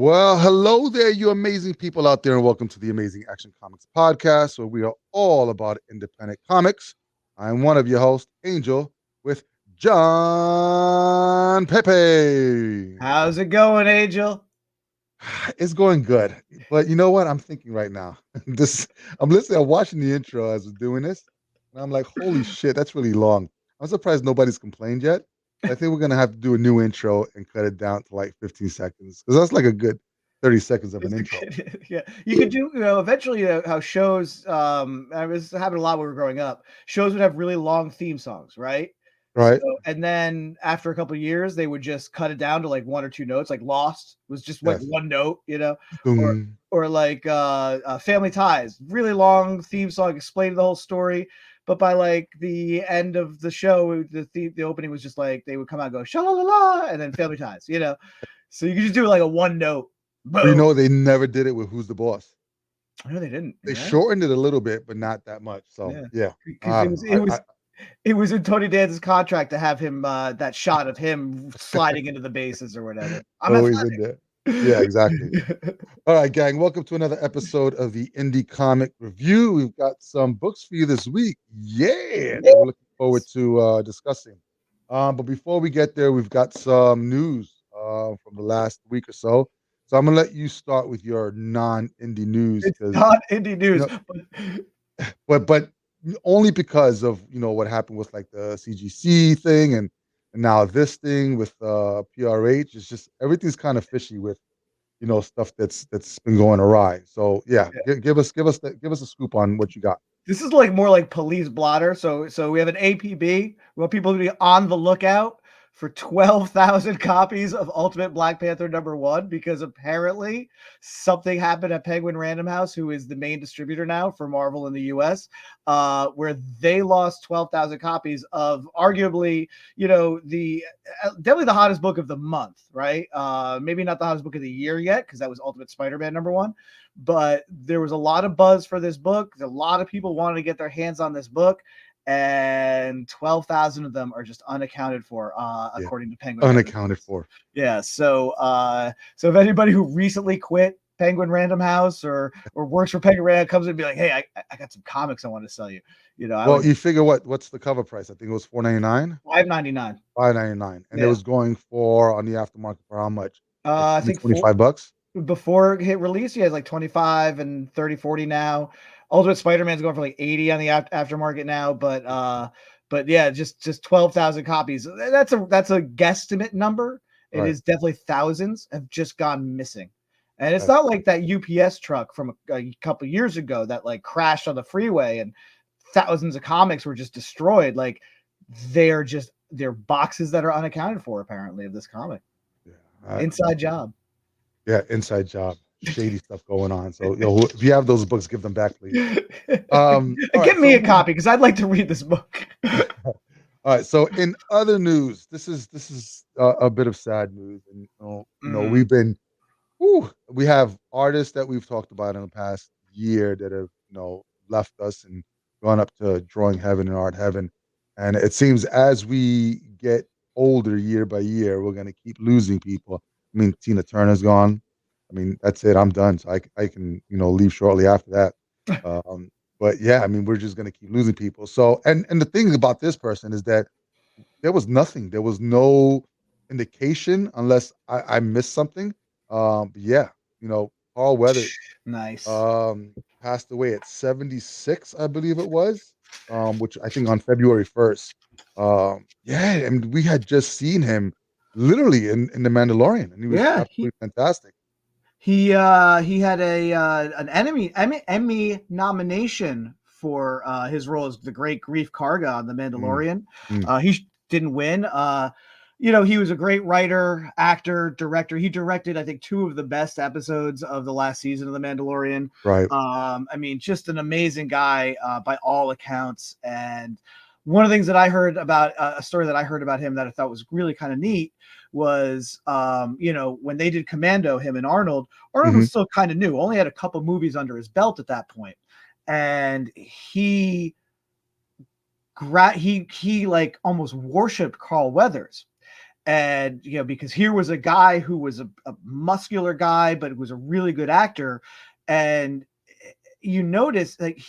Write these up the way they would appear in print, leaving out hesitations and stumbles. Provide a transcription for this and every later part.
Well, hello there, you amazing people out there, and welcome to the Amazing Action Comics podcast, where we are all about independent comics. I'm one of your hosts, Angel, with John Pepe. How's it going, Angel? It's going good, but you know what? I'm thinking right now. This I'm listening. I'm watching the intro as we're doing this, and I'm like, "Holy shit, that's really long." I'm surprised nobody's complained yet. I think we're gonna have to do a new intro and cut it down to like 15 seconds because that's like a good 30 seconds of an intro. Yeah, you could do, eventually how shows, I was having a lot when we were growing up. Shows would have really long theme songs, right? So, Right? and then after a couple of years, they would just cut it down to like one or two notes. Like Lost was just like Yes. one note, or Boom. or like Family Ties, really long theme song explaining the whole story. But by like the end of the show, the opening was just like they would come out and go sha la la la, and then Family Ties. So you could just do like a one note. But you Boom. know, they never did it with Who's the Boss. No, they didn't. They Yeah, shortened it a little bit, but not that much. So yeah. yeah, Because I it don't was know. it was it was in Tony Danza's contract to have him that shot of him sliding into the bases or whatever. I'm Always in there. Yeah, exactly. athletic. All right, gang. Welcome to another episode of the Indie Comic Review. We've got some books for you this week. Yeah, that we're looking forward to discussing. But before we get there, we've got some news from the last week or so. So I'm gonna let you start with your non-indie news It's because not indie you news, know, but only because of what happened with like the CGC thing and now this thing with PRH. It's just everything's kind of fishy with stuff that's been going awry. So yeah, give us a scoop on what you got. this is like more like police blotter. So we have an APB. We want people to be on the lookout for 12,000 copies of Ultimate Black Panther #1 because apparently something happened at Penguin Random House, who is the main distributor now for Marvel in the US, where they lost 12,000 copies of arguably, the definitely the hottest book of the month, right? Maybe not the hottest book of the year yet because that was Ultimate Spider-Man #1, but there was a lot of buzz for this book. A lot of people wanted to get their hands on this book, and 12,000 of them are just unaccounted for, Yeah, according to Penguin Random unaccounted House. for. Yeah, so if anybody who recently quit Penguin Random House or works for Penguin Random comes in and be like, hey, I got some comics I want to sell you. I Well, would you figure what's the cover price? I think it was 4.99, $5.99. 5.99, and it Yeah. was going for on the aftermarket for how much? Like I 20, think four, $25. before it hit release, yeah, it's like 25 and 30, 40 now. Ultimate Spider-Man's going for like 80 on the aftermarket now, but yeah, just 12,000 copies. That's a guesstimate number. It Right. is definitely thousands have just gone missing. And it's That's not like that UPS truck from a couple years ago that like crashed on the freeway and thousands of comics were just destroyed. Like they're boxes that are unaccounted for apparently of this comic. yeah. Inside job. Yeah, inside job, shady stuff going on. So if you have those books, give them back, please. All Give right. me So a copy because I'd like to read this book. all right. So in other news, this is a bit of sad news, and Mm, we've been we have artists that we've talked about in the past year that have left us and gone up to drawing heaven and art heaven, and it seems as we get older year by year, we're going to keep losing people. I mean, Tina Turner's gone. I mean, that's it. I'm done. So I can leave shortly after that. Um, but yeah, I mean, we're just going to keep losing people. So and the thing about this person is that there was nothing. There was no indication unless I missed something. But yeah, Carl Weathers nice. um, passed away at 76, I believe it was, which I think on February 1st. Yeah, and we had just seen him literally in The Mandalorian, and he was Yeah, he absolutely fantastic. he had an Emmy nomination for his role as the Great Grief Karga on The Mm, Mandalorian. mm, Didn't win. He was a great writer, actor, director. He directed, I think, two of the best episodes of the last season of The Mandalorian. right. I mean, just an amazing guy by all accounts. And one of the things that I heard about a story that I heard about him that I thought was really kind of neat was, when they did Commando, him and Arnold Hmm. was still kind of new, only had a couple movies under his belt at that point, and he like almost worshipped Carl Weathers. And because here was a guy who was a muscular guy, but was a really good actor. And you notice like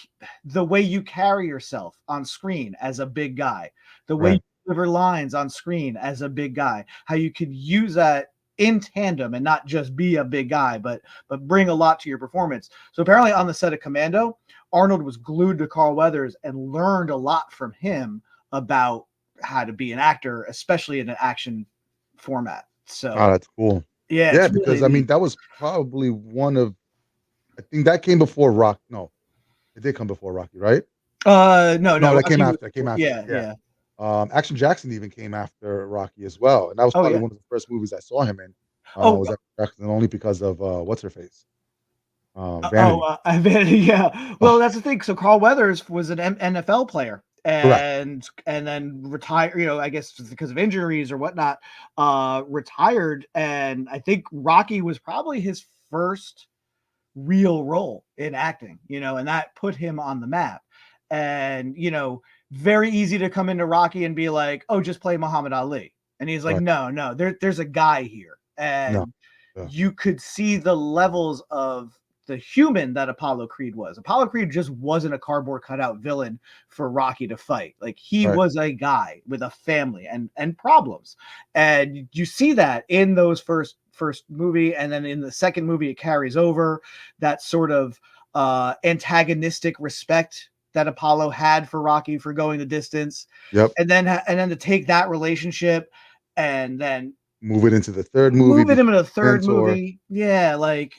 the way you carry yourself on screen as a big guy, the way you Right. deliver lines on screen as a big guy, how you could use that in tandem and not just be a big guy, but bring a lot to your performance. So apparently on the set of Commando, Arnold was glued to Carl Weathers and learned a lot from him about how to be an actor, especially in an action format. Oh, So that's cool. yeah, Yeah, it's because really I mean neat. that was probably one of I think that came before Rock. No, it did come before Rocky, right? No, No, no, that came Rocky was after. It came before. after. Yeah, Yeah. yeah. Action Jackson even came after Rocky as well, and that was Oh probably yeah. one of the first movies I saw him in. Oh, Was Action Jackson only because of what's her face, oh, Vanity. I bet. Yeah. Well, that's the thing. So Carl Weathers was an NFL player, Correct. and then retired. I guess because of injuries or whatnot, retired. And I think Rocky was probably his first real role in acting. And that put him on the map. And very easy to come into Rocky and be like, "Oh, just play Muhammad Ali," and he's like, Right. "No, no, there's a guy here," No. and Yeah. you could see the levels of the human that Apollo Creed was. Apollo Creed just wasn't a cardboard cutout villain for Rocky to fight. Like he Right. was a guy with a family and problems. And you see that in those first movie, and then in the second movie it carries over that sort of antagonistic respect that Apollo had for Rocky for going the distance. Yep. And then to take that relationship and then Move it into the third movie, moving him become in a a third mentor. movie. Yeah, like,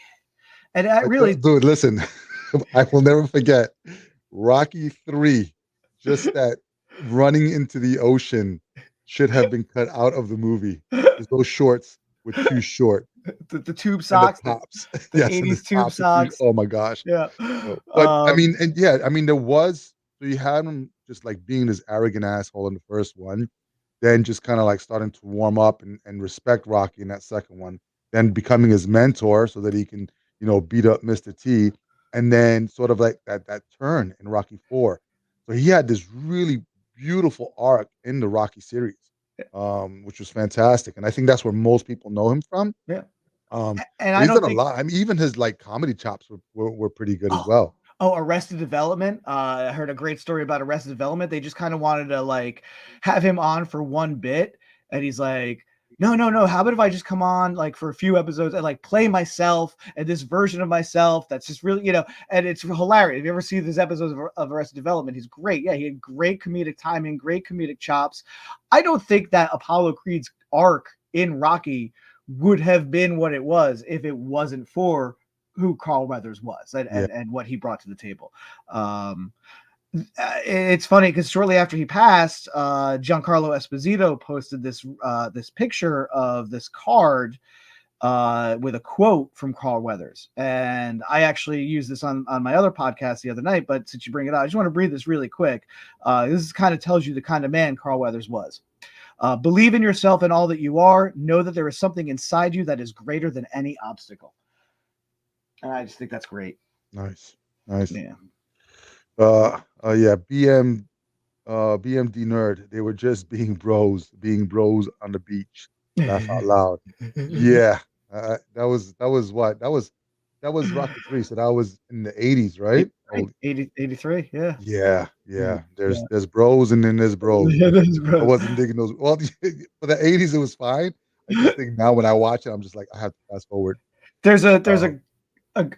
and I really, Dude, listen, I will never forget Rocky 3. Just that running into the ocean should have been cut out of the movie because those shorts were too short. the tube And the socks, the tops, the yes, and the 80s tube tops are too. socks. Oh my gosh. Yeah. So, but I Um, mean, and yeah, I mean, there was so you had him just like being this arrogant asshole in the first one, then just kind of like starting to warm up and respect Rocky in that second one, then becoming his mentor so that he can, beat up Mr. T, and then sort of like that turn in Rocky 4. So he had this really beautiful arc in the Rocky series, which was fantastic. And I think that's where most people know him from. yeah. Um, And but I he's done don't a think lot. I mean, even his like comedy chops were pretty good as oh, well. oh, Arrested Development. I heard a great story about Arrested Development. They just kind of wanted to like have him on for one bit, and he's like, "No, no, no. How about if I just come on like for a few episodes and like play myself and this version of myself that's just really, and it's hilarious. If you ever see these episodes of Arrested Development, he's great. Yeah, he had great comedic timing, great comedic chops. I don't think that Apollo Creed's arc in Rocky would have been what it was if it wasn't for who Carl Weathers was and, Yeah. and, and what he brought to the table. Um, it's funny because shortly after he passed, Giancarlo Esposito posted this picture of this card with a quote from Carl Weathers, and I actually used this on my other podcast the other night. But since you bring it up, I just want to read this really quick. This kind of tells you the kind of man Carl Weathers was. Believe in yourself and all that you are. Know that there is something inside you that is greater than any obstacle. And I just think that's great. Nice. Nice. Yeah. Yeah, BMD nerd. They were just being bros on the beach. Laugh out loud. Yeah, that was what that was Rocky 3. So that was in the 80s, right? 83, Oh, 80, 83. Yeah. yeah, Yeah. yeah. There's Yeah. there's bros and then there's bros. Yeah, that's I gross. wasn't digging those. Well, for the 80s, it was fine. I just think now when I watch it, I'm just like I have to fast forward. There's Uh,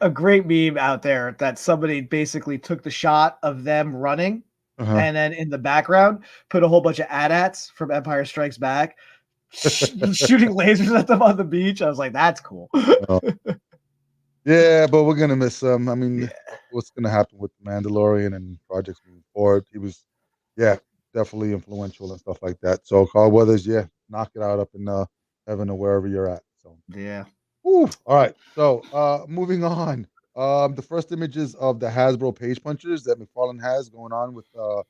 a great meme out there that somebody basically took the shot of them running uh-huh. and then in the background put a whole bunch of AT-ATs from Empire Strikes Back shooting lasers at them on the beach. I was like, that's cool. Uh, Yeah, but we're gonna miss him. I mean, Yeah. what's gonna happen with the Mandalorian and projects moving forward? He was, yeah, definitely influential and stuff like that. So Carl Weathers, yeah, knock it out up in heaven or wherever you're at. So, Yeah. whew. All right. So, moving on. The first images of the Hasbro page punchers that McFarlane has going on with, I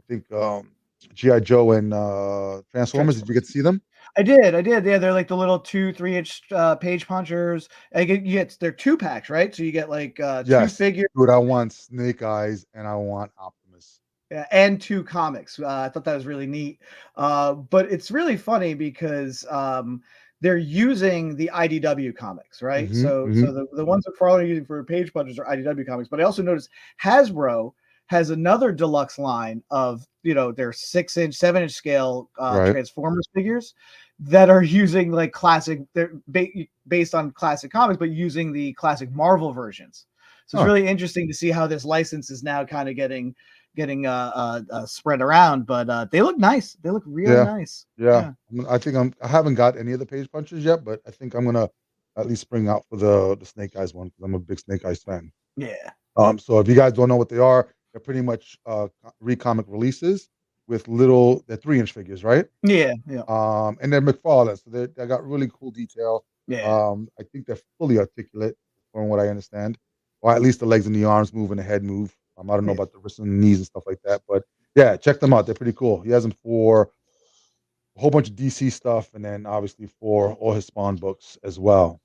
think, GI Joe and Transformers. Did you get to Transformers. see them? I did. Yeah, they're like the little 2 3 inch page punchers. You get they're 2 packs, right? So you get like two Yes, figures. dude. I want Snake Eyes and I want Optimus. Yeah, and 2 comics. I thought that was really neat. But it's really funny because they're using the IDW comics, right? Hmm. So Hmm. the ones that Farley are using for Page Punchers are IDW comics. But I also noticed Hasbro has another deluxe line of their 6-inch, 7-inch scale Right. Transformers figures that are using like classic. They're based on classic comics, but using the classic Marvel versions. So it's Huh. really interesting to see how this license is now kind of getting spread around, but they look nice. They look really Yeah. nice. Yeah. Yeah. I haven't got any of the page punches yet, but I think I'm gonna at least spring out for the Snake Eyes one because I'm a big Snake Eyes fan. Yeah. So if you guys don't know what they are, they're pretty much recomic releases with they're 3-inch figures, right? Yeah. Yeah. And they're McFarlane, so they got really cool detail. Yeah. I think they're fully articulate, from what I understand, or at least the legs and the arms move and the head move. I don't know Yeah. about the wrists and the knees and stuff like that, but yeah, check them out. They're pretty cool. He has them for a whole bunch of DC stuff, and then obviously for all his Spawn books as well.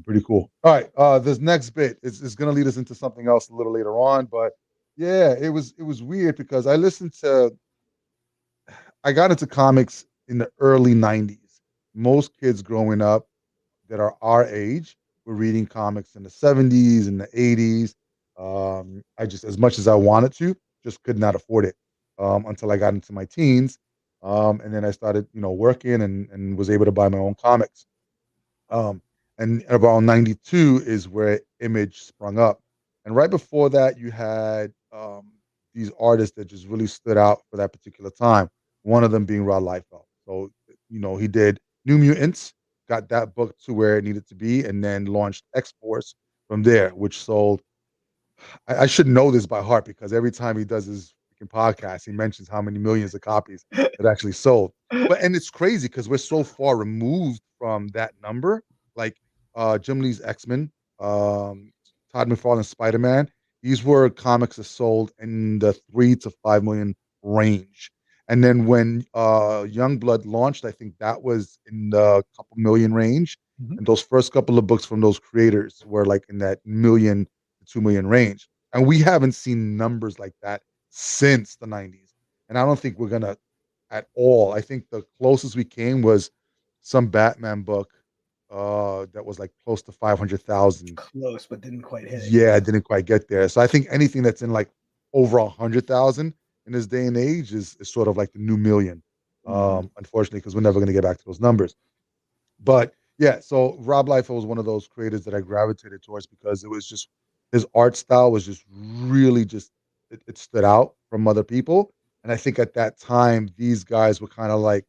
Pretty cool. All right, this next bit is going to lead us into something else a little later on, but yeah, it was weird because I got into comics in the early '90s. Most kids growing up that are our age were reading comics in the '70s and the '80s. I just, as much as I wanted to, just could not afford it until I got into my teens. And then I started, working and was able to buy my own comics. Um, and around '92 is where Image sprung up. And right before that, you had these artists that just really stood out for that particular time. One of them being Rod Liefeld. So, he did New Mutants, got that book to where it needed to be, and then launched X Force from there, which sold. I should know this by heart because every time he does his freaking podcast, he mentions how many millions of copies it actually sold. And it's crazy because we're so far removed from that number. Like Jim Lee's X-Men, um, Todd McFarlane's Spider-Man. These were comics that sold in the 3 to 5 million range. And then when Youngblood launched, I think that was in the couple million range. Mhm. And those first couple of books from those creators were like in that million 2 million range. And we haven't seen numbers like that since the '90s. And I don't think we're gonna at all. I think the closest we came was some Batman book that was like close to 500,000. Close, but didn't quite hit it. Yeah, I Yeah. didn't quite get there. So I think anything that's in like over 100,000 in this day and age is sort of like the new million. Mhm. Unfortunately, because we're never gonna get back to those numbers. But yeah, so Rob Liefeld was one of those creators that I gravitated towards because it was just his art style was just really just it stood out from other people. And I think at that time, these guys were kind of like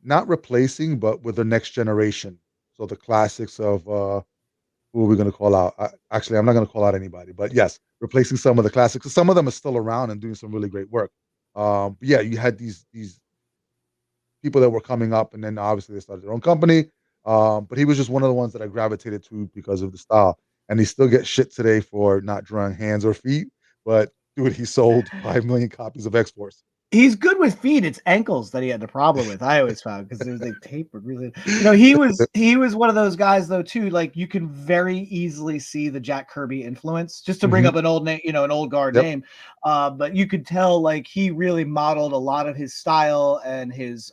not replacing, but with the next generation. So the classics of who are we going to call out? Actually, I'm not going to call out anybody, but yes, replacing some of the classics. Some of them are still around and doing some really great work. But yeah, you had these people that were coming up, and then obviously they started their own company. But he was just one of the ones that I gravitated to because of the style, and he still gets shit today for not drawing hands or feet. But dude, he sold 5 million copies of X Force. He's good with feet. It's ankles that he had the problem with. I always found because they tapered really. He was one of those guys though too. Like you can very easily see the Jack Kirby influence. Just to bring Hmm. up an old name, an old guard Yep. name, but you could tell like he really modeled a lot of his style and his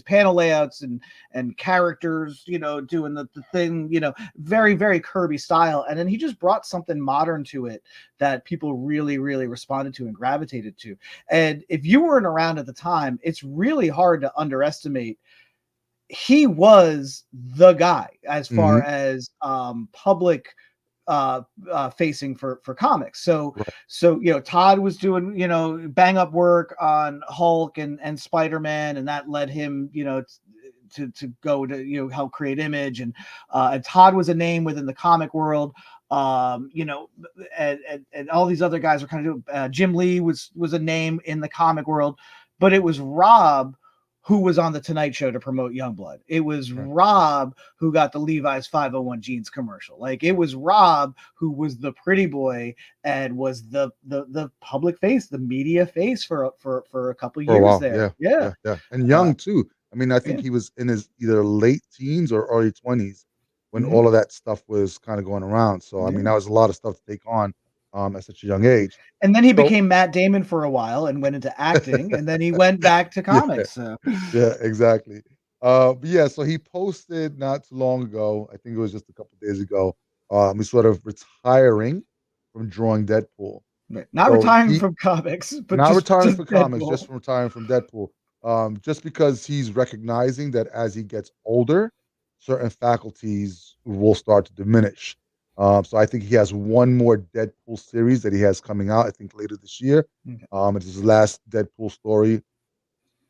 panel layouts and characters. Doing the thing. Very very Kirby style, and then he just brought something modern to it that people really really responded to and gravitated to. And if you weren't around at the time, it's really hard to underestimate. He was the guy as far Hmm. as public facing for comics. So Right. Todd was doing bang up work on Hulk and Spider-Man, and that led him to go to help create Image, and Todd was a name within the comic world. And all these other guys were kind of doing. Jim Lee was a name in the comic world, but it was Rob who was on the Tonight Show to promote Youngblood. It was Right. Rob who got the Levi's 501 jeans commercial. Like it was Rob who was the pretty boy and was the public face, the media face for a couple For a years while. there. Yeah. Yeah. Yeah. Yeah. And Uh, young too. I mean, I think yeah. he was in his either late teens or early 20s when Mhm. all of that stuff was kind of going around. So I mean, Yeah. that was a lot of stuff to take on. at such a young age. And then he So became Matt Damon for a while and went into acting, and then he went back to yeah, comics, so yeah, exactly. But yeah, so he posted not too long ago. I think it was just a couple days ago. He's sort of retiring from drawing Deadpool. not So retiring he from comics, but not retiring just from comics, just Deadpool. from retiring from Deadpool. Just because he's recognizing that as he gets older, certain faculties will start to diminish. So I think he has one more Deadpool series that he has coming out. I think later this year. Okay. It's his last Deadpool story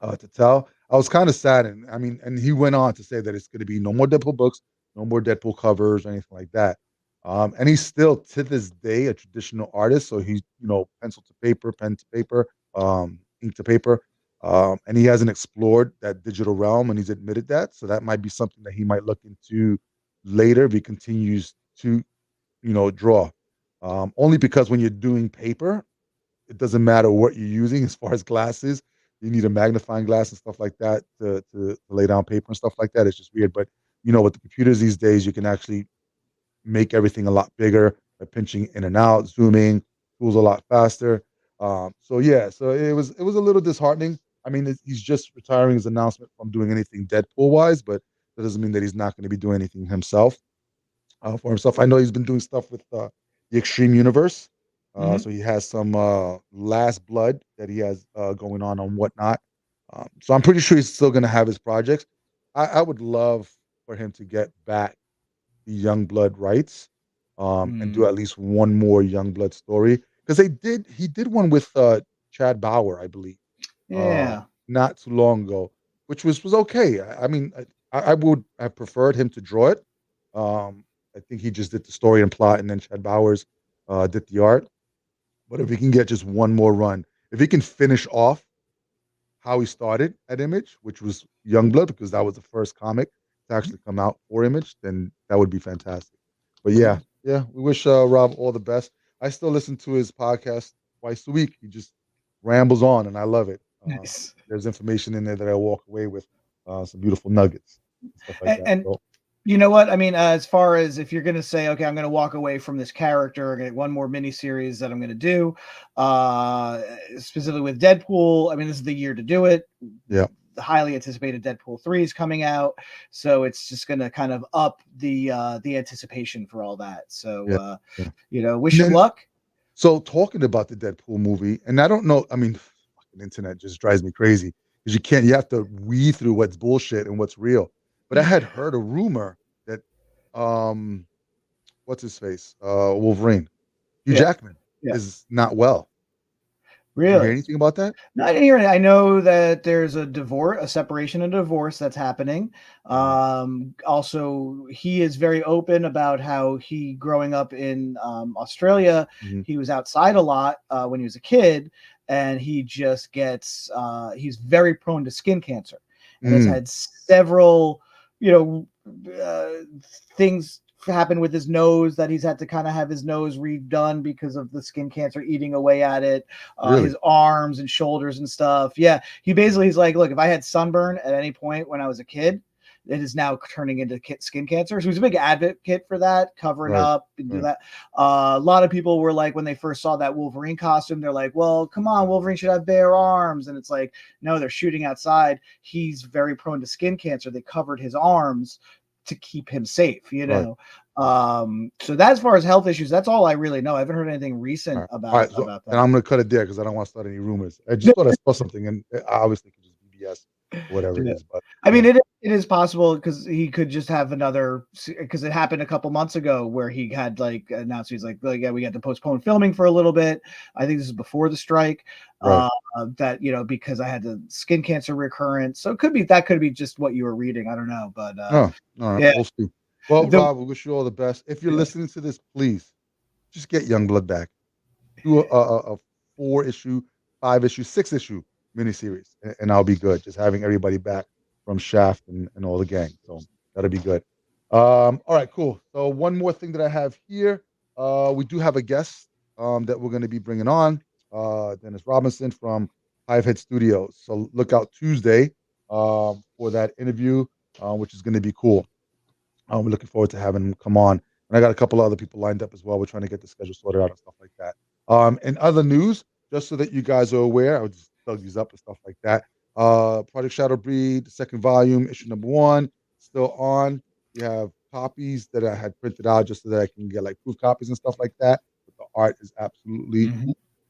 to tell. I was kind of saddened. I mean, and he went on to say that it's going to be no more Deadpool books, no more Deadpool covers, or anything like that. And he's still to this day a traditional artist. So he's, pencil to paper, pen to paper, ink to paper. And he hasn't explored that digital realm, and he's admitted that. So that might be something that he might look into later if he continues to, draw. Only because when you're doing paper, it doesn't matter what you're using as far as glasses. You need a magnifying glass and stuff like that to lay down paper and stuff like that. It's just weird. But with the computers these days, you can actually make everything a lot bigger by pinching in and out, zooming, tools a lot faster. So yeah, so it was a little disheartening. I mean, he's just retiring his announcement from doing anything Deadpool wise, but that doesn't mean that he's not going to be doing anything himself for himself. I know he's been doing stuff with the Extreme Universe. Mhm. So he has some Last Blood that he has going on whatnot. So I'm pretty sure he's still going to have his projects. I would love for him to get back the Young Blood rights and do Mm. at least one more Young Blood story because he did one with Chad Bauer, I believe, uh, Yeah. not too long ago, which was okay. I mean, I would have preferred him to draw it. I think he just did the story and plot, and then Chad Bowers did the art. But if he can get just one more run, if he can finish off how he started at Image, which was Youngblood, because that was the first comic to actually come out for Image, then that would be fantastic. But yeah, Yeah. yeah, we wish Rob all the best. I still listen to his podcast twice a week. He just rambles on, and I love it. Nice. There's information in there that I walk away with some beautiful nuggets and stuff like that. And So you know what? I mean, as far as if you're going to say, okay, I'm going to walk away from this character, get one more miniseries that I'm going to do, uh, specifically with Deadpool. I mean, this is the year to do it. yeah, The highly anticipated Deadpool 3 is coming out, so it's just going to kind of up the anticipation for all that. So, yeah, yeah. wish And him then luck. so talking about the Deadpool movie, and I don't know. I mean, fucking internet just drives me crazy because you have to weed through what's bullshit and what's real. But I had heard a rumor that, um, what's his face, Wolverine, Hugh Yeah, Jackman, yeah, is not well. Did you hear really. anything about that? No, I didn't hear it. I know that there's a divorce, a separation and divorce that's happening. Mhm, Also, he is very open about how he, growing up in Australia, mhm, he was outside a lot when he was a kid, and he's very prone to skin cancer, and has mm, had several, you things happen with his nose that he's had to kind of have his nose redone because of the skin cancer eating away at it, really? his arms and shoulders and stuff. Yeah, he's like, look, if I had sunburn at any point when I was a kid, it is now turning into skin cancer. So he's a big advocate for that, covering Right, up and do right. that. A lot of people were like, when they first saw that Wolverine costume, they're like, well, come on, Wolverine should have bare arms. And it's like, no, they're shooting outside. He's very prone to skin cancer. They covered his arms to keep him safe, Right. so that's as far as health issues, that's all I really know. I haven't heard anything All recent right. All about right. So about then that. I'm gonna cut it there because I don't want to start any rumors. I just thought I saw something, and obviously it could just be BS or whatever it Yeah. is. But I mean, yeah, it is possible because he could just have another, because it happened a couple months ago where he had like announced he's like, yeah, we got to postpone filming for a little bit. I think this is before the strike. right. Uh, that because I had the skin cancer recurrence, so it could be that could be just what you were reading. I don't know, but Oh, all right. yeah, We'll see. Well, the Rob, we wish you all the best. If you're yeah. listening to this, please just get Youngblood back. Do a 4 issue, 5 issue, 6 issue miniseries, and I'll be good. Just having everybody back from Shaft and all the gang. So that'll be good. All right, cool. So one more thing that I have here. We do have a guest that we're going to be bringing on, Dennis Robinson from Hivehead Studios. So look out Tuesday for that interview, which is going to be cool. We're looking forward to having him come on and I got a couple of other people lined up as well. We're trying to get the schedule sorted out and stuff like that. In other news, just so that you guys are aware, I would just plug these up and stuff like that. Project Shadow Breed, the second volume, issue number one, still on. We have copies that I had printed out just so that I can get like proof copies and stuff like that. But the art is absolutely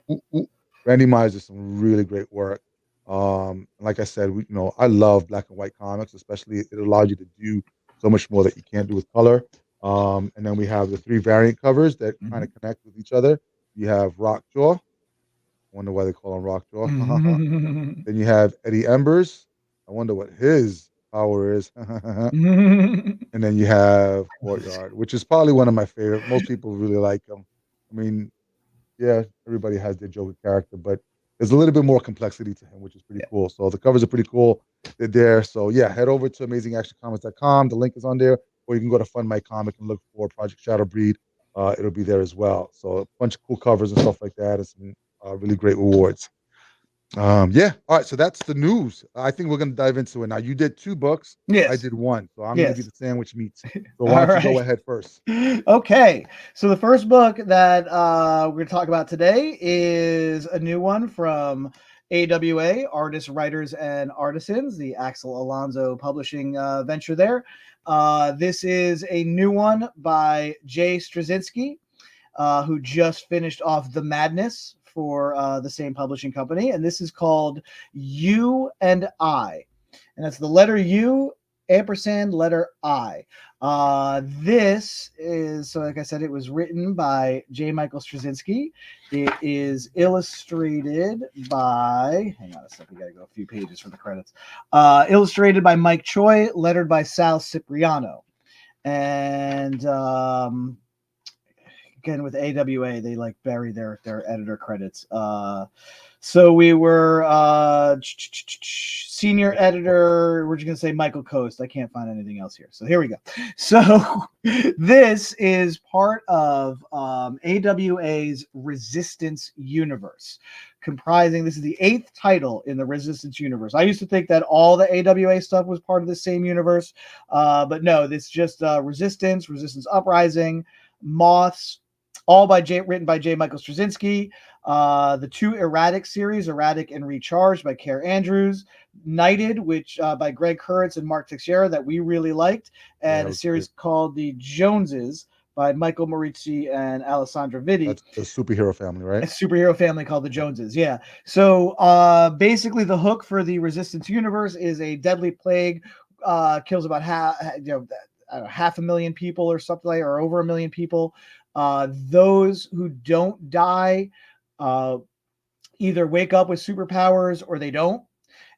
Mhm. Randy Myers did some really great work. Like I said, I love black and white comics, especially it allows you to do so much more that you can't do with color. And then we have the three variant covers that kind Mhm. of connect with each other. You have Rockjaw. I wonder why they call him Rockjaw. Then you have Eddie Embers. I wonder what his power is. And then you have Courtyard, which is probably one of my favorite. Most people really like him. I mean, yeah, everybody has their Joker character, but there's a little bit more complexity to him, which is pretty Yeah. cool. So the covers are pretty cool. They're there. So yeah, head over to amazingactioncomics.com. The link is on there, or you can go to Fund My Comic and look for Project Shadow Breed. It'll be there as well. So a bunch of cool covers and stuff like that, and some really great rewards. Yeah. All right. So that's the news. I think we're gonna dive into it now. You did two books. I Yes. did one. So I'm gonna be Yes. the sandwich meats. So why All don't you go right. ahead first? Okay. So the first book that we're going to talk about today is a new one from AWA, Artists, Writers, and Artisans, the Axel Alonso publishing venture there. This is a new one by Jay Straczynski, who just finished off The Madness for the same publishing company. And this is called You and I. And that's the letter U ampersand letter I. This is, so like I said, it was written by J. Michael Straczynski. It is illustrated by, hang on a second, we got to go a few pages for the credits. Illustrated by Mike Choi, lettered by Sal Cipriano. And again with AWA, they like bury their editor credits. So we were senior editor. We're just gonna say Michael Coast. I can't find anything else here. So here we go. So this is part of AWA's Resistance universe, comprising. This is the 8th title in the Resistance universe. I used to think that all the AWA stuff was part of the same universe, but no. This is just Resistance Uprising, Moths, all written by J. Michael Straczynski. The two Erratic series, Erratic and Recharged by Care Andrews, Knighted, which by Greg Kurtz and Mark Teixeira, that we really liked, Yeah, and it a was great. series called The Joneses by Michael Maurizi and Alessandra Vitti, That's the superhero family, a right? superhero family called the Joneses. Yeah. So basically, the hook for the Resistance universe is a deadly plague, kills about half a million people or something like, or over a million people. Those who don't die uh, either wake up with superpowers or they don't.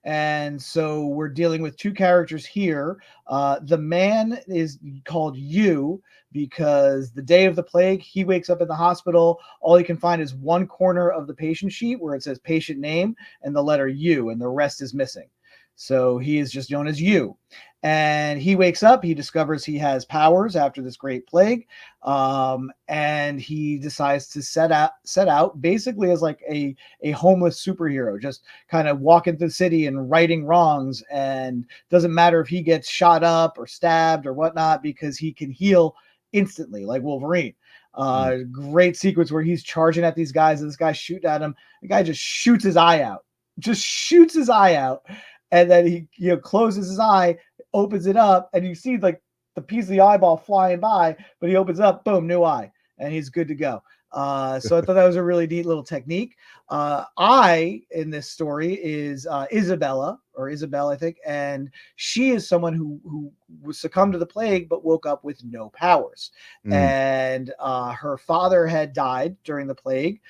And so we're dealing with two characters here. The man is called You because the day of the plague, he wakes up in the hospital. All he can find is one corner of the patient sheet where it says patient name and the letter U, and the rest is missing. So he is just known as You. And he wakes up, he discovers he has powers after this great plague, and he decides to set out basically as like a homeless superhero, just kind of walking through the city and righting wrongs. And doesn't matter if he gets shot up or stabbed or whatnot, because he can heal instantly, like Wolverine. Mm. Great sequence where he's charging at these guys and this guy's shooting at him. The guy just shoots his eye out, just shoots his eye out. And then he closes his eye, opens it up, and you see like the piece of the eyeball flying by, but he opens up, boom, new eye, and he's good to go. So I thought that was a really neat little technique. I in this story is Isabella, or Isabel, I think, and she is someone who succumbed to the plague but woke up with no powers. Mm. And her father had died during the plague,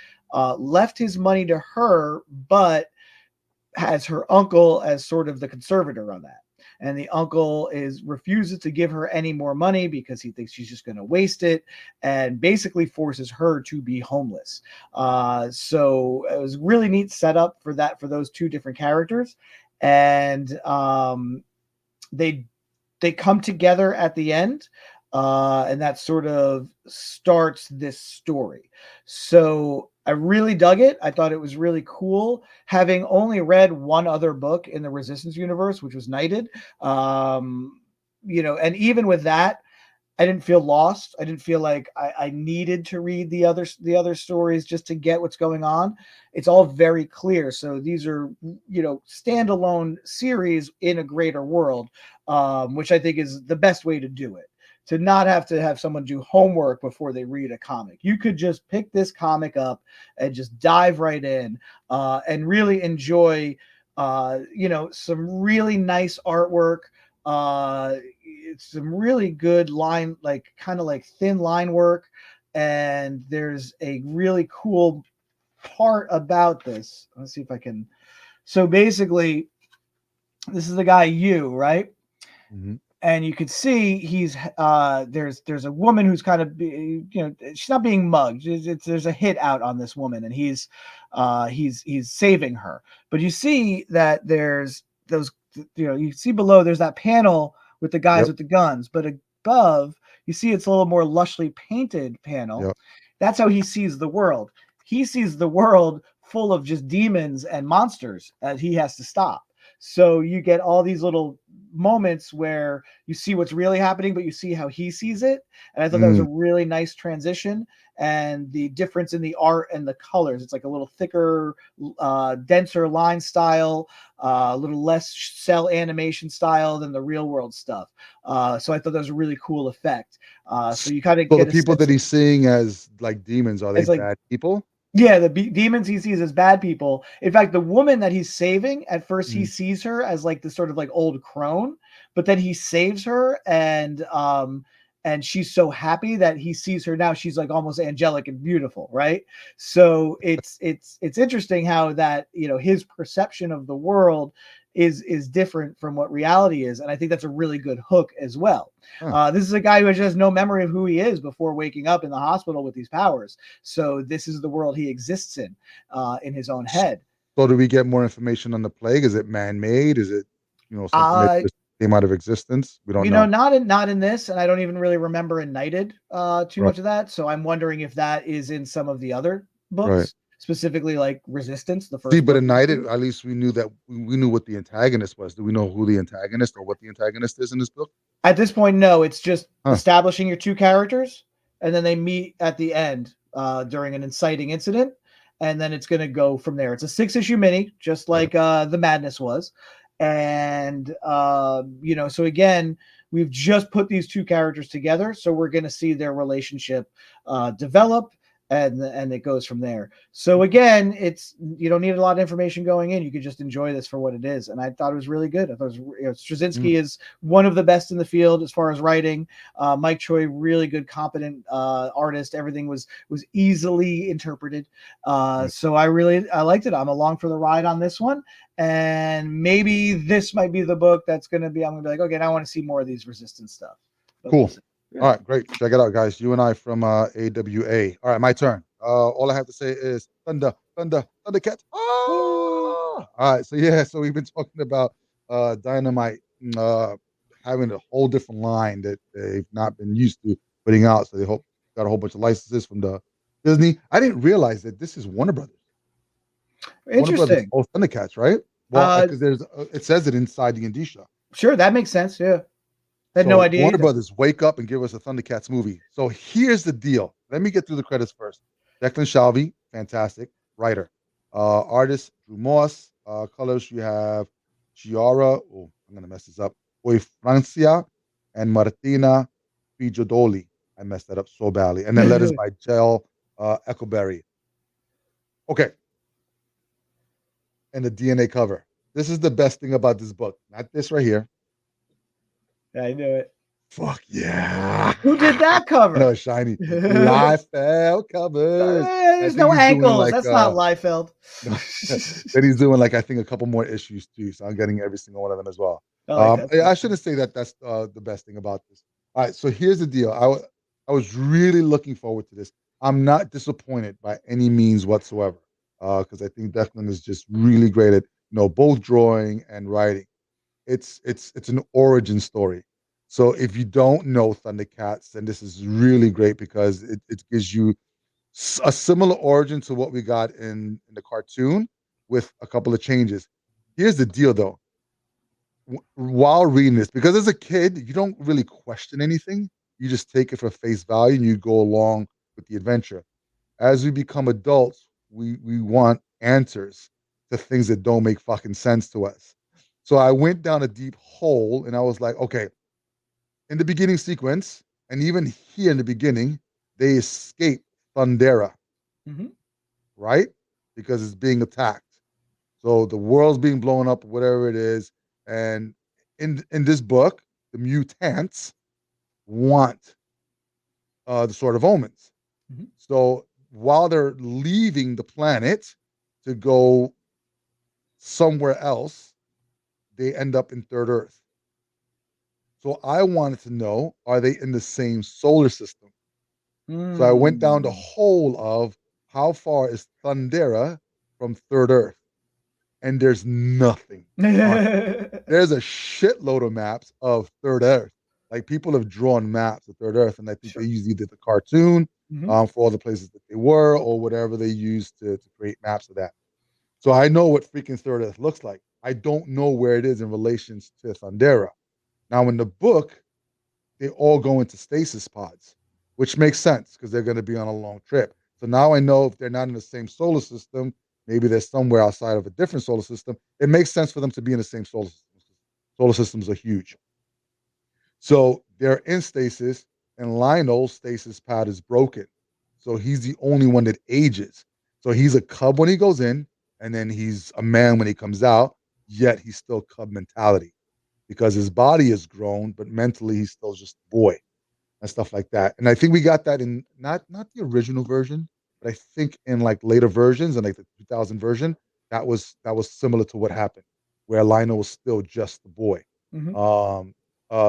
left his money to her, but has her uncle as sort of the conservator on that. And the uncle refuses to give her any more money because he thinks she's just going to waste it, and basically forces her to be homeless. So it was really neat setup for that, for those two different characters. And they come together at the end, and that sort of starts this story. So I really dug it. I thought it was really cool, having only read one other book in the Resistance universe, which was Knighted. And even with that, I didn't feel lost. I didn't feel like I needed to read the other stories just to get what's going on. It's all very clear. So these are standalone series in a greater world, which I think is the best way to do it. To not have to have someone do homework before they read a comic. You could just pick this comic up and just dive right in and really enjoy, some really nice artwork, it's some really good line, like kind of like thin line work, and there's a really cool part about this. Let's see if I can. So basically, this is the guy you, right? Hmm. And you could see he's there's a woman who's kind of she's not being mugged. There's a hit out on this woman, and he's saving her. But you see that there's those, you see below there's that panel with the guys Yep. with the guns, but above you see it's a little more lushly painted panel. Yep. That's how he sees the world. He sees the world full of just demons and monsters that he has to stop. So you get all these little moments where you see what's really happening, but you see how he sees it. And I thought that was a Mm. really nice transition. And the difference in the art and the colors, it's like a little thicker, denser line style, a little less cell animation style than the real world stuff. So I thought that was a really cool effect. So you kind of So the get a people that sense of, he's seeing as like demons, are they it's like, bad people? yeah, the demons he sees as bad people. In fact, the woman that he's saving, at first he Mm. sees her as like this sort of like old crone, but then he saves her, and she's so happy that he sees her now. She's like almost angelic and beautiful, right? So it's interesting how that, his perception of the world is different from what reality is, and I think that's a really good hook as well. Huh. This is a guy who has no memory of who he is before waking up in the hospital with these powers. So this is the world he exists in his own head. So do we get more information on the plague? Is it man-made? Is it, something that Uh, just came out of existence? We don't know. not in this, and I don't even really remember in Knighted too Right. much of that. So I'm wondering if that is in some of the other Right. books, specifically like Resistance, the See, first but book in we Night, see. at least we knew that we knew what the antagonist was. Do we know who the antagonist or what the antagonist is in this book? At this point, no, it's just Huh. establishing your two characters, and then they meet at the end during an inciting incident, and then it's going to go from there. It's a 6 issue mini, just Right. like the Madness was, and so again, we've just put these two characters together, so we're going to see their relationship develop. And it goes from there. So again, it's you don't need a lot of information going in. You could just enjoy this for what it is, and I thought it was really good. I thought Mm. Straczynski is one of the best in the field as far as writing. Mike Choi, really good, competent artist. Everything was easily interpreted. Right. So I liked it. I'm along for the ride on this one, and maybe this might be the book that's going to be. I'm going to be like, okay, now I want to see more of these Resistance stuff, but we'll Cool. see. Yeah. All right, great. Check it out, guys. You and I from AWA. All right, my turn. All I have to say is thunder, thunder, thundercat. Ah! All right, so yeah, so we've been talking about Dynamite having a whole different line that they've not been used to putting out. So they hope got a whole bunch of licenses from the Disney. I didn't realize that this is Warner Brothers. Warner Brothers, Interesting. oh Thundercats, right? Well, Uh, because there's it says it inside the indicia. sure, that makes sense. Yeah, I had no So idea Warner either. Brothers, wake up and give us a Thundercats movie. So here's the deal. Let me get through the credits first. Declan Shalvey, fantastic writer. Artist Drew Moss. Colors you have Chiara. Oh, I'm gonna mess this up. Boy Francia and Martina Pijodoli. I messed that up so badly. And then letters by Jel Echoberry. Okay, and the DNA cover. This is the best thing about this book. Not this right here. I knew it. Fuck yeah. Who did that I know cover? it's shiny. Liefeld covers. I There's think no he's doing ankles. like That's not Liefeld. no, then he's doing like I think a couple more issues too. So I'm getting every single one of them as well. I like that I stuff. shouldn't say that that's the best thing about this. All right, so here's the deal. I was really looking forward to this. I'm not disappointed by any means whatsoever. Because I think Declan is just really great at both drawing and writing. It's an origin story. So if you don't know Thundercats, then this is really great because it gives you a similar origin to what we got in the cartoon with a couple of changes. Here's the deal though. While reading this, because as a kid, you don't really question anything. You just take it for face value and you go along with the adventure. As we become adults, we want answers to things that don't make fucking sense to us. So I went down a deep hole and I was like, okay, in the beginning sequence, and even here in the beginning, they escape Thundera, Mhm. right? Because it's being attacked. So the world's being blown up, whatever it is. And in this book, the mutants want the Sword of Omens. Mhm. So while they're leaving the planet to go somewhere else, they end up in Third Earth. So I wanted to know, are they in the same solar system? So I went down the Mm. whole of how far is Thundera from Third Earth, and there's nothing on it. There's a shitload of maps of Third Earth. Like people have drawn maps of Third Earth, and I think they Sure. usually did the cartoon Mhm. for all the places that they were, or whatever they used to create maps of that. So I know what freaking Third Earth looks like. I don't know where it is in relations to Thundera. Now, in the book, they all go into stasis pods, which makes sense because they're going to be on a long trip. So now I know if they're not in the same solar system, maybe they're somewhere outside of a different solar system. It makes sense for them to be in the same solar system. Solar systems are huge. So they're in stasis, and Lionel's stasis pad is broken. So he's the only one that ages. So he's a cub when he goes in, and then he's a man when he comes out, yet he's still cub mentality because his body is grown, but mentally he's still just a boy and stuff like that. And I think we got that in not the original version, but I think in like later versions and like the 2000 version, that was similar to what happened, where Lionel was still just the boy. Mhm. Um,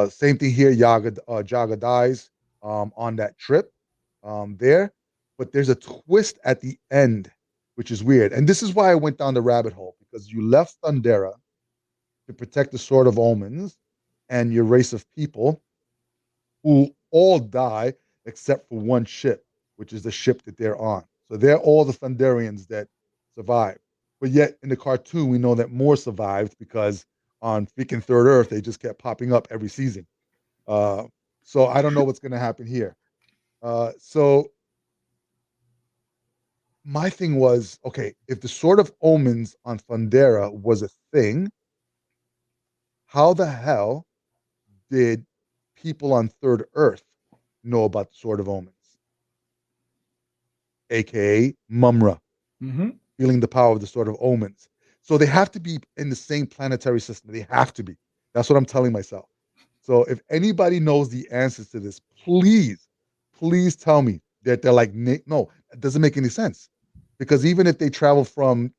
Same thing here. Jaga dies on that trip there, but there's a twist at the end, which is weird. And this is why I went down the rabbit hole because you left Thundera to protect the Sword of Omens and your race of people who all die except for one ship, which is the ship that they're on. So they're all the Thunderians that survive. But yet in the cartoon, we know that more survived because on freaking Third Earth, they just kept popping up every season. Uh, so I don't know what's going to happen here. So my thing was, okay, if the Sword of Omens on Thundera was a thing, how the hell did people on Third Earth know about the Sword of Omens, aka Mumra, Mhm. feeling the power of the Sword of Omens? So they have to be in the same planetary system. They have to be. That's what I'm telling myself. So if anybody knows the answers to this, please tell me that they're like, no, it doesn't make any sense. Because even if they travel from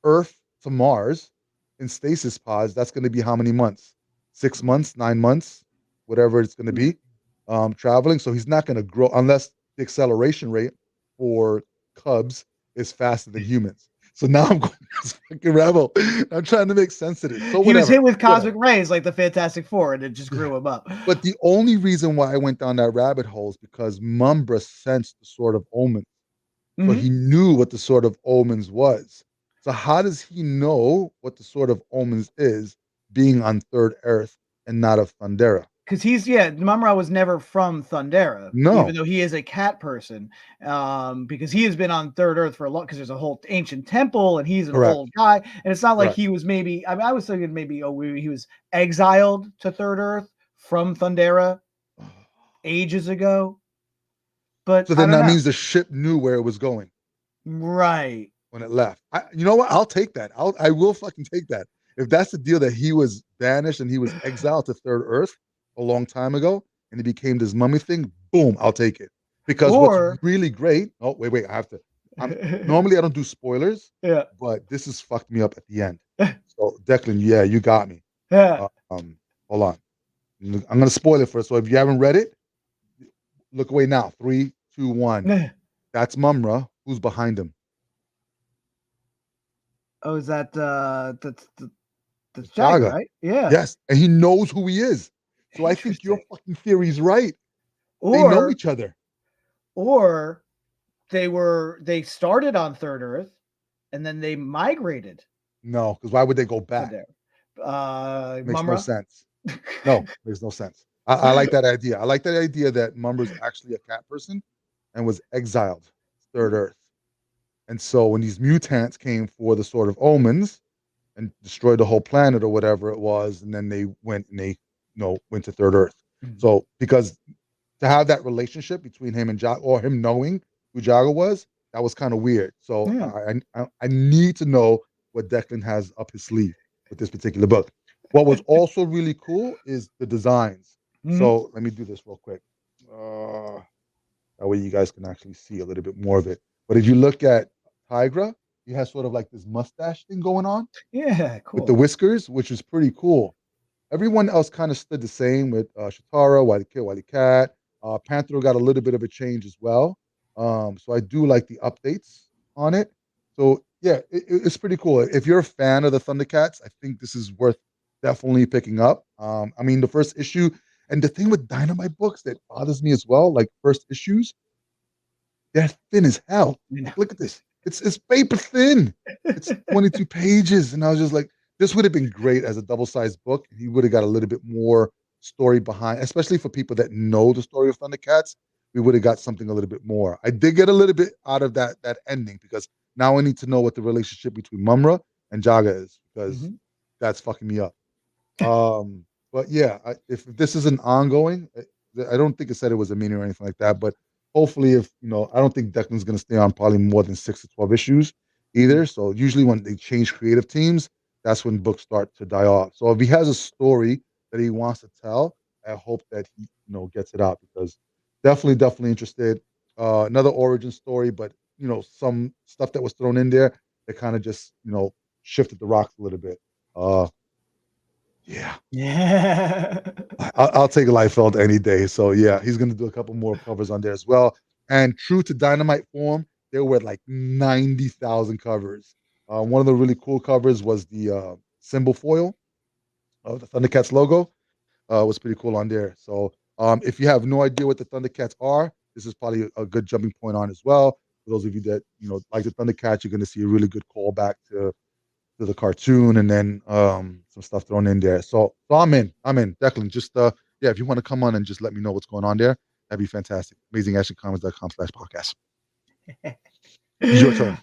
Earth to Mars in stasis pods, that's going to be how many months? 6 months, 9 months, whatever it's going to Yeah. be, traveling. So he's not going to grow unless the acceleration rate for cubs is faster than humans. So now I'm going this fucking rebel. I'm trying to make sense of this. So He was whatever, hit with cosmic whatever. rays like the Fantastic Four, and it just Yeah. grew him up. But the only reason why I went down that rabbit hole is because Mumbra sensed the Sword of Omens. So Mhm. he knew what the Sword of Omens was. So how does he know what the Sword of Omens is being on Third Earth and not of Thundera? Because he's yeah, Mumra was never from Thundera, even No, though he is a cat person. Because he has been on Third Earth for a long. Because there's a whole ancient temple, and he's an correct, old guy. And it's not like correct. he was maybe. I mean, I was thinking maybe he was exiled to Third Earth from Thundera ages ago. But So I then don't that know. means the ship knew where it was going Right. when it left. You know what? I'll take that. I will fucking take that. If that's the deal that he was banished and he was exiled to Third Earth a long time ago and he became this mummy thing, boom, I'll take it. Because what's Or really great, oh wait, I have to. I'm normally I don't do spoilers, yeah, but this has fucked me up at the end. So Declan, yeah, you got me. yeah. Um, hold on. I'm gonna spoil it first. So if you haven't read it, look away now. Three, two, one. That's Mumra. Who's behind him? Oh, is that that's It's Jagger, Jaga. right? Yeah. Yes, and he knows who he is. So I think your Interesting. fucking theory is right. They know Or each other. or they started on Third Earth and then they migrated No, because why would they go to back? there. Makes no Mumra. sense. No, makes no sense. I like that idea. I like that idea that Mumbra's actually a cat person and was exiled to Third Earth. And so when these mutants came for the Sword of Omens and destroyed the whole planet or whatever it was, and then they went and they went to Third Earth. Mhm. So because to have that relationship between him and Jaga, or him knowing who Jaga was, that was kind of weird. So Yeah. I need to know what Declan has up his sleeve with this particular book. What was also really cool is the designs. Mhm. So let me do this real quick. Uh, that way you guys can actually see a little bit more of it. But if you look at Tigra, he has sort of like this mustache thing going on Yeah, with the cool. whiskers, which is pretty cool. Everyone else kind of stood the same with Shatara, Wily Kid, Wily Cat. Panther got a little bit of a change as well. So I do like the updates on it. So yeah, it's pretty cool. If you're a fan of the Thundercats, I think this is worth definitely picking up. I mean, the first issue, and the thing with Dynamite books that bothers me as well, like first issues, they're thin as hell. You know. Like, look at this. It's paper thin. It's 22 pages. And I was just like, this would have been great as a double-sized book. He would have got a little bit more story behind, especially for people that know the story of Thundercats. We would have got something a little bit more. I did get a little bit out of that ending because now I need to know what the relationship between Mumra and Jaga is because Mhm. that's fucking me up. But yeah, if this is an ongoing, I don't think it said it was a mini or anything like that. But hopefully, if I don't think Declan's going to stay on probably more than 6 to 12 issues Mhm. either. So usually when they change creative teams, that's when books start to die off. So if he has a story that he wants to tell, I hope that he gets it out because definitely interested. Another origin story, but some stuff that was thrown in there that kind of just shifted the rocks a little bit. Uh, yeah, Yeah. I'll take Liefeld any day. So yeah, he's gonna do a couple more covers on there as well. And true to Dynamite form, there were like 90,000 covers. One of the really cool covers was the symbol foil of the Thundercats logo. Was pretty cool on there. So if you have no idea what the Thundercats are, this is probably a good jumping point on as well. For those of you that like the Thundercats, you're going to see a really good callback to the cartoon and then some stuff thrown in there. So I'm in. I'm in. Declan, just yeah, if you want to come on and just let me know what's going on there, that'd be fantastic. amazingactioncomics.com/podcast. Your turn.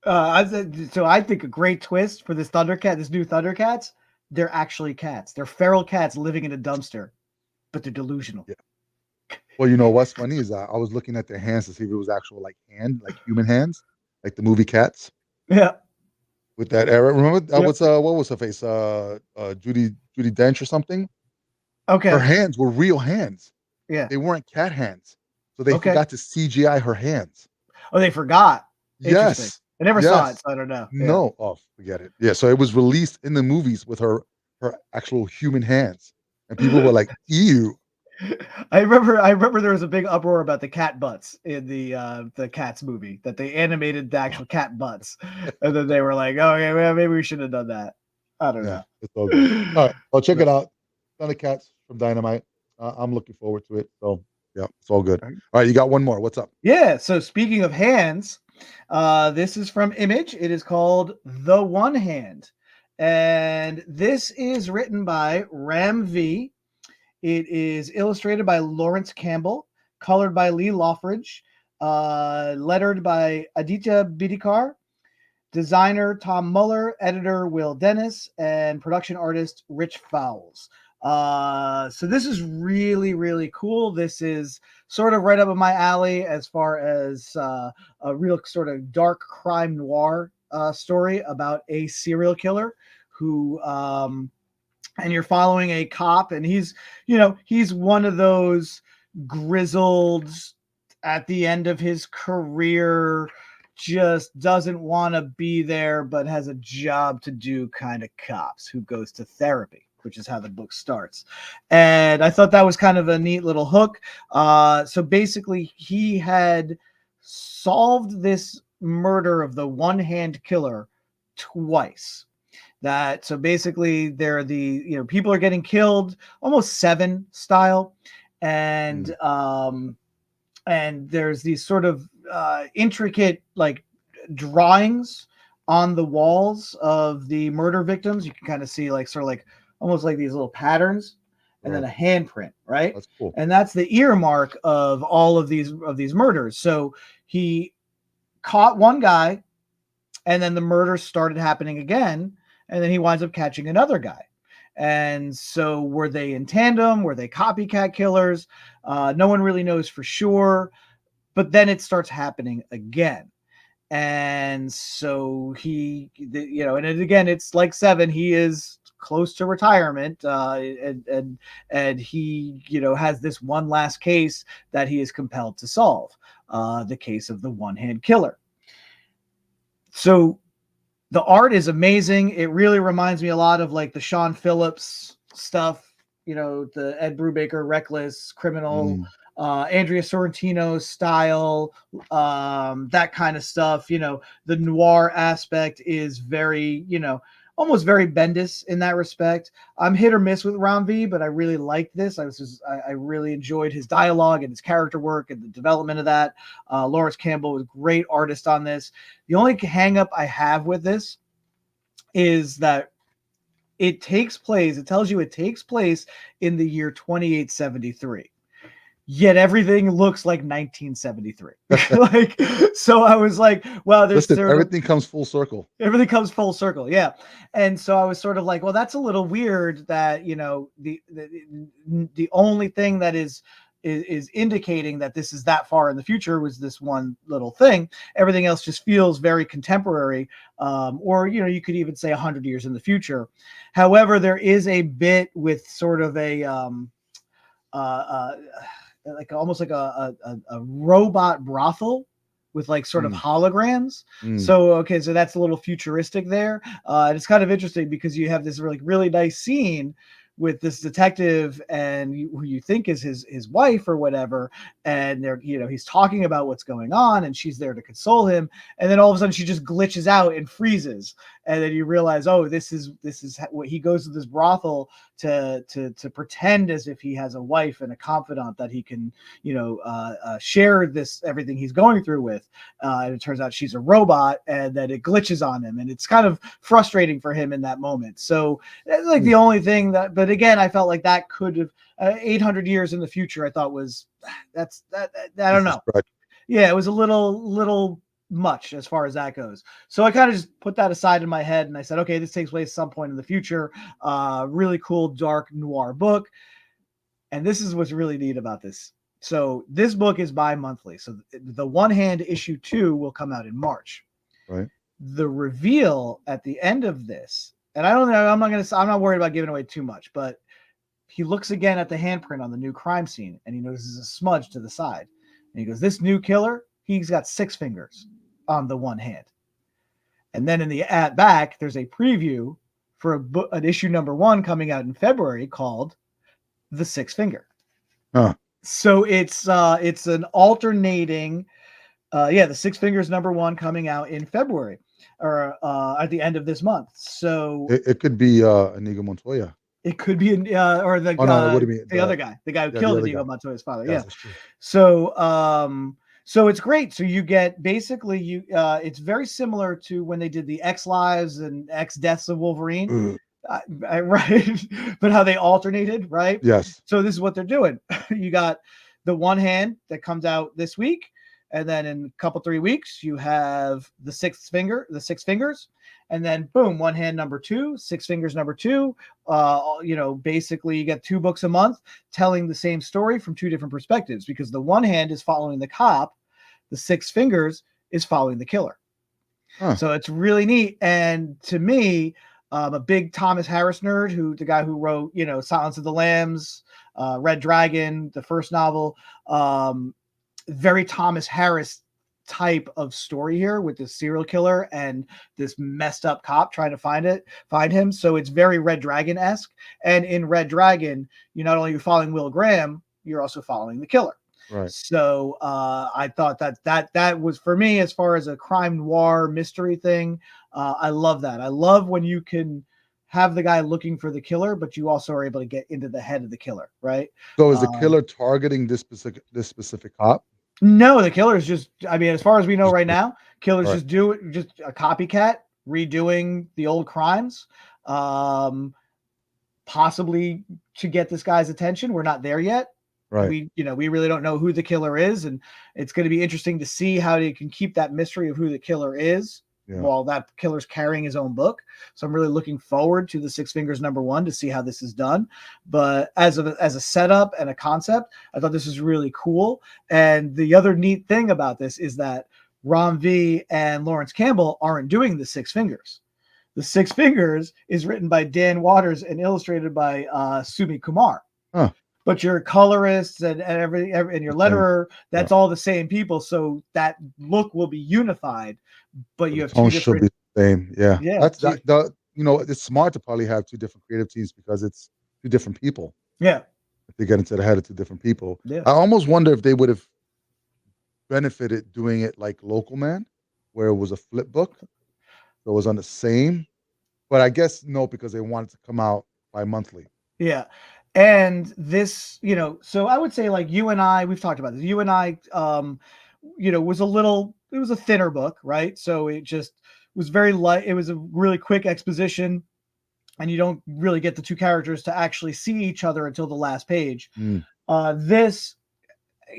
So I think a great twist for this new Thundercats, they're actually cats. They're feral cats living in a dumpster, but they're delusional. Yeah. Well, what's funny is I was looking at their hands to see if it was actual like like human hands, like the movie Cats Yeah. with that era. Remember Yep. what's what was her face? Judy Dench or something. Her Okay. hands were real hands. Yeah. They weren't cat hands. So they Okay. forgot to CGI her hands. Oh, they forgot. Interesting. Yes. I never saw it, Yes. so I don't know. Yeah. No. Oh, forget it. Yeah. So it was released in the movies with her actual human hands. And people were like, ew. I remember there was a big uproar about the cat butts in the Cats movie that they animated the actual cat butts, and then they were like, "Oh yeah, well, maybe we should have done that." I don't Yeah, know. it's all good. All right. I'll check But, it out. Thundercats from Dynamite. I'm looking forward to it. So yeah, it's all good. all right. All right, you got one more. What's up? Yeah. So speaking of hands, this is from Image. It is called The One Hand, and this is written by Ram V. It is illustrated by Lawrence Campbell, colored by Lee Loffridge, lettered by Aditya Bidikar, designer Tom Muller, editor Will Dennis, and production artist Rich Fowles. So this is really, really cool. This is sort of right up my alley as far as a real sort of dark crime noir story about a serial killer who and you're following a cop, and he's one of those grizzled at the end of his career, just doesn't want to be there but has a job to do kind of cops who goes to therapy, which is how the book starts. And I thought that was kind of a neat little hook. So basically he had solved this murder of the one hand killer twice. That so basically they're the people are getting killed almost Seven style, and Mm, there's these sort of intricate like drawings on the walls of the murder victims. You can kind of see like sort of like almost like these little patterns, and then Right. a handprint, right? That's cool. And that's the earmark of all of these murders. So he caught one guy, and then the murders started happening again, and then he winds up catching another guy. And so, were they in tandem? Were they copycat killers? No one really knows for sure. But then it starts happening again. And so and again, it's like Seven. He is close to retirement, and he, has this one last case that he is compelled to solve, the case of the one-hand killer. So the art is amazing. It really reminds me a lot of like the Sean Phillips stuff, the Ed Brubaker, Reckless, Criminal, Mm. Andrea Sorrentino style, that kind of stuff. The noir aspect is very, almost very Bendis in that respect. I'm hit or miss with Ram V, but I really liked this. I really enjoyed his dialogue and his character work and the development of that. Lawrence Campbell was a great artist on this. The only hang up I have with this is that it tells you it takes place in the year 2873. Yet everything looks like 1973. Like, so I was like, wow, there's Listen, sort of everything comes full circle. everything comes full circle. Yeah. And so I was sort of like, well, that's a little weird that, the only thing that is indicating that this is that far in the future was this one little thing. Everything else just feels very contemporary, or you could even say 100 years in the future. However, there is a bit with sort of a uh, like almost like a robot brothel with like sort of Mm. holograms. Mm. So okay, so that's a little futuristic there. And it's kind of interesting because you have this really nice scene with this detective and who you think is his wife or whatever, and they're he's talking about what's going on, and she's there to console him, and then all of a sudden she just glitches out and freezes, and then you realize, oh, this is what he goes to this brothel to pretend as if he has a wife and a confidant that he can share this everything he's going through with, and it turns out she's a robot, and that it glitches on him, and it's kind of frustrating for him in that moment. So that's like the only thing but again, I felt like that could have 800 years in the future. I thought was that I don't It's a know. stretch. Yeah, it was a little much as far as that goes. So I kind of just put that aside in my head, and I said, okay, this takes place at some point in the future. Really cool, dark noir book. And this is what's really neat about this. So this book is bi-monthly. So the one hand issue 2 will come out in March. Right. The reveal at the end of this, and I don't know, I'm not worried about giving away too much, but he looks again at the handprint on the new crime scene, and he notices a smudge to the side. And he goes, this new killer, he's got 6 fingers on the one hand. And then in the at back, there's a preview for an issue number 1 coming out in February called The Six Finger. Huh. So it's an alternating, the Six Fingers number 1 coming out in February, or at the end of this month. So It could be Inigo Montoya. it could be, or Oh no, what do you mean? the other guy, the guy who Yeah, the killed other Inigo guy. Montoya's father. Yes, Yeah. that's true. So it's great. So you get basically it's very similar to when they did the X Lives and X Deaths of Wolverine. Ugh. Right, but how they alternated, right? Yes. So this is what they're doing. You got the one hand that comes out this week, and then in a couple 3 weeks you have the six fingers, and then boom, one hand number 2, Six Fingers number 2. Basically you get 2 books a month telling the same story from 2 different perspectives, because the one hand is following the cop, the Six Fingers is following the killer. Huh. So it's really neat. And to me, a big Thomas Harris nerd, the guy who wrote, Silence of the Lambs, Red Dragon, the first novel, very Thomas Harris type of story here with this serial killer and this messed up cop trying to find him. So it's very Red Dragon-esque. And in Red Dragon, you're not only following Will Graham, you're also following the killer. Right. So I thought that was, for me, as far as a crime noir mystery thing, I love that. I love when you can have the guy looking for the killer, but you also are able to get into the head of the killer, right? So is the killer targeting this specific cop? No, the killer's just, I mean, as far as we know Just right now, killers right. just a copycat redoing the old crimes. possibly to get this guy's attention. We're not there yet. Right. We really don't know who the killer is, and it's going to be interesting to see how they can keep that mystery of who the killer is Yeah. while that killer's carrying his own book. So I'm really looking forward to the Six Fingers #1 to see how this is done. But as a setup and a concept, I thought this was really cool. And the other neat thing about this is that Ron V and Lawrence Campbell aren't doing the Six Fingers. The Six Fingers is written by Dan Waters and illustrated by Sumi Kumar. Huh. But your colorists and everything and your Same. letterer, Yeah. that's all the same people. So that look will be unified, but So you the have two tone should be different, the same. Yeah. yeah, That's that. The it's smart to probably have two different creative teams because it's two different people. yeah, If they get into the head of two different people, yeah. I almost wonder if they would have benefited doing it like Local Man, where it was a flip book, so it was on the same. But I guess no, because they wanted to come out bi-monthly. Yeah. And this, so I would say like you and I, we've talked about this. You and I, was it was a thinner book, right? So it just was very light. It was a really quick exposition, and you don't really get the two characters to actually see each other until the last page. Mm, This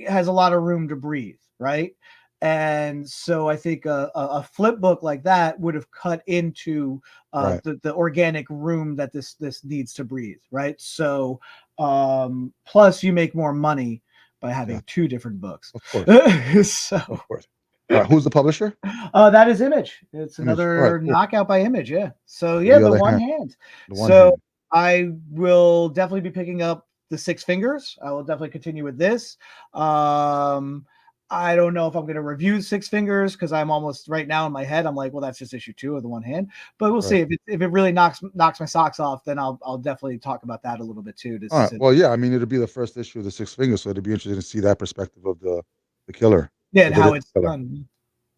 has a lot of room to breathe, right? And so I think a flip book like that would have cut into right. the organic room that this needs to breathe, right? So plus you make more money by Yeah. having two different books. Of course. So Of course. All right. Who's the publisher? that is Image. It's Image. All right. another Cool. knockout by Image. Yeah. So So yeah, the the other one hand. hand. The one So hand. I will definitely be picking up the Six Fingers. I will definitely continue with this. Um, I don't know if I'm going to review Six Fingers because I'm almost right now in my head. I'm like, well, that's just issue 2 of the one hand. But we'll Right. see if it really knocks my socks off. Then I'll definitely talk about that a little bit too. All right. Well, yeah. I mean, it'll be the first issue of the Six Fingers, so it'd be interesting to see that perspective of the killer. Yeah, and If it is how the it's killer. done.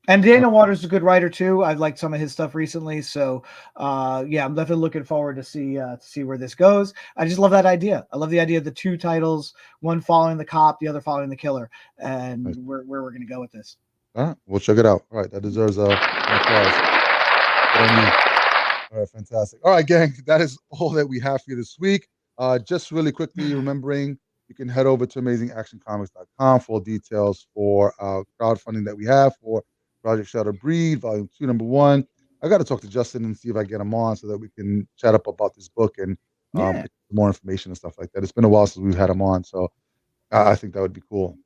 And All Daniel Waters is a good writer too. I've liked some of his stuff recently, so yeah, I'm definitely looking forward to see where this goes. I just love that idea. I love the idea of the two titles, one following the cop, the other following the killer, and right. where we're going to go with this. All right. We'll check it out. All right. That deserves an applause. Good on you. All right, fantastic. All right, gang, that is all that we have for you this week. Just really quickly remembering, you can head over to amazingactioncomics.com for details for crowdfunding that we have for Project Shadow Breed, Volume 2, Number 1. I got to talk to Justin and see if I get him on so that we can chat up about this book and Yeah, get more information and stuff like that. It's been a while since we've had him on, so I think that would be cool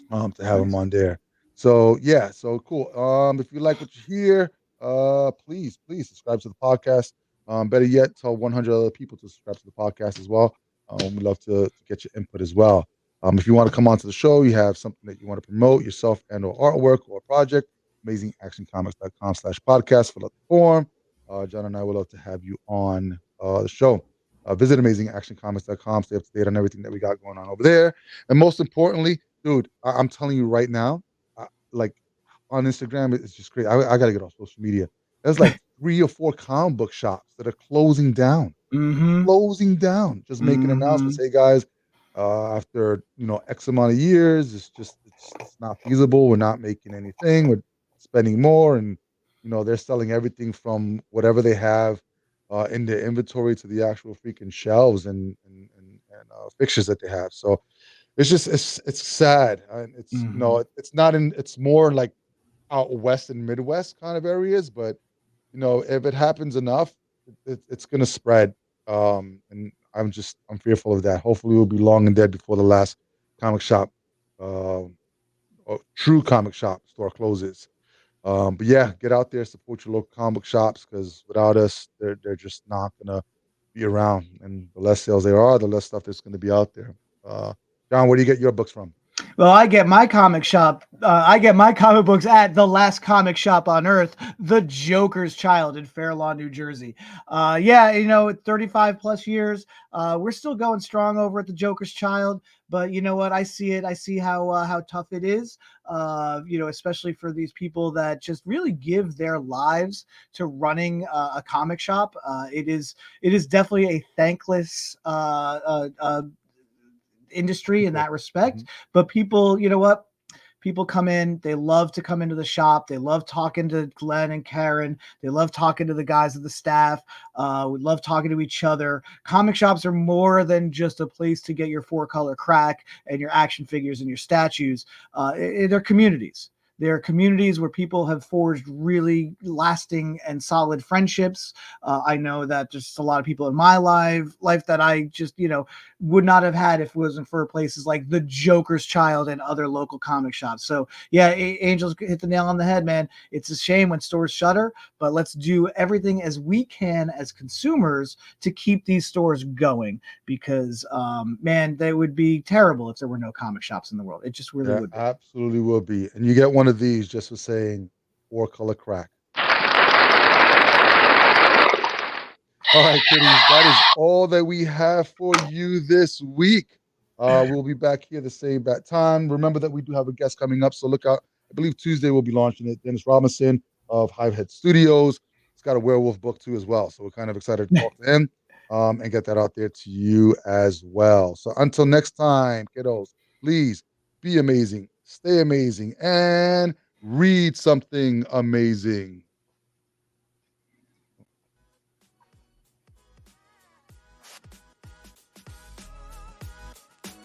to have him nice. on there. So yeah, so cool. If you like what you hear, please subscribe to the podcast. Better yet, tell 100 other people to subscribe to the podcast as well. We'd love to get your input as well. If you want to come onto the show, you have something that you want to promote yourself and or artwork or project, amazingactioncomics.com/podcast, fill out the form. John and I would love to have you on the show. Visit amazingactioncomics.com, stay up to date on everything that we got going on over there. And most importantly, dude, I'm telling you right now, like on Instagram, it's just great. I got to get off social media. There's like 3 or 4 comic book shops that are Mm-hmm. closing down, just making Mm-hmm. announcements. Hey guys, after X amount of years, it's not feasible. We're not making anything. We're spending more, and they're selling everything from whatever they have in their inventory to the actual freaking shelves and fixtures that they have. So it's sad. And it's Mm-hmm. it's not in it's more like out west and Midwest kind of areas, but if it happens enough, it's gonna spread. And I'm fearful of that. Hopefully, we'll be long and dead before the last comic shop, or true comic shop store closes. But yeah, get out there, support your local comic shops because without us, they're just not gonna be around. And the less sales there are, the less stuff that's gonna be out there. John, where do you get your books from? Well, I get my comic shop. I get my comic books at the last comic shop on earth, The Joker's Child in Fair Lawn, New Jersey. Yeah, 35 plus years. We're still going strong over at The Joker's Child. But you know what? I see it. I see how tough it is. Especially for these people that just really give their lives to running a comic shop. It is definitely a thankless industry in Sure. that respect. Mhm. But people, you know what? People come in, they love to come into the shop. They love talking to Glenn and Karen. They love talking to the guys of the staff. We love talking to each other. Comic shops are more than just a place to get your four color crack and your action figures and your statues. They're communities. There are communities where people have forged really lasting and solid friendships. I know that there's a lot of people in my life that I just, would not have had if it wasn't for places like the Joker's Child and other local comic shops. So yeah, Angels hit the nail on the head, man. It's a shame when stores shutter, but let's do everything as we can as consumers to keep these stores going because, man, they would be terrible if there were no comic shops in the world. It just really Yeah, would be. absolutely will be. And you get one of these just for saying four color crack. All right, kiddies, that is all that we have for you this week. We'll be back here the same bat time. Remember that we do have a guest coming up, so look out. I believe Tuesday we'll be launching it. Dennis Robinson of Hivehead Studios. He's got a werewolf book too as well, so we're kind of excited to talk to him and get that out there to you as well. So until next time, kiddos, please be amazing, stay amazing, and read something amazing.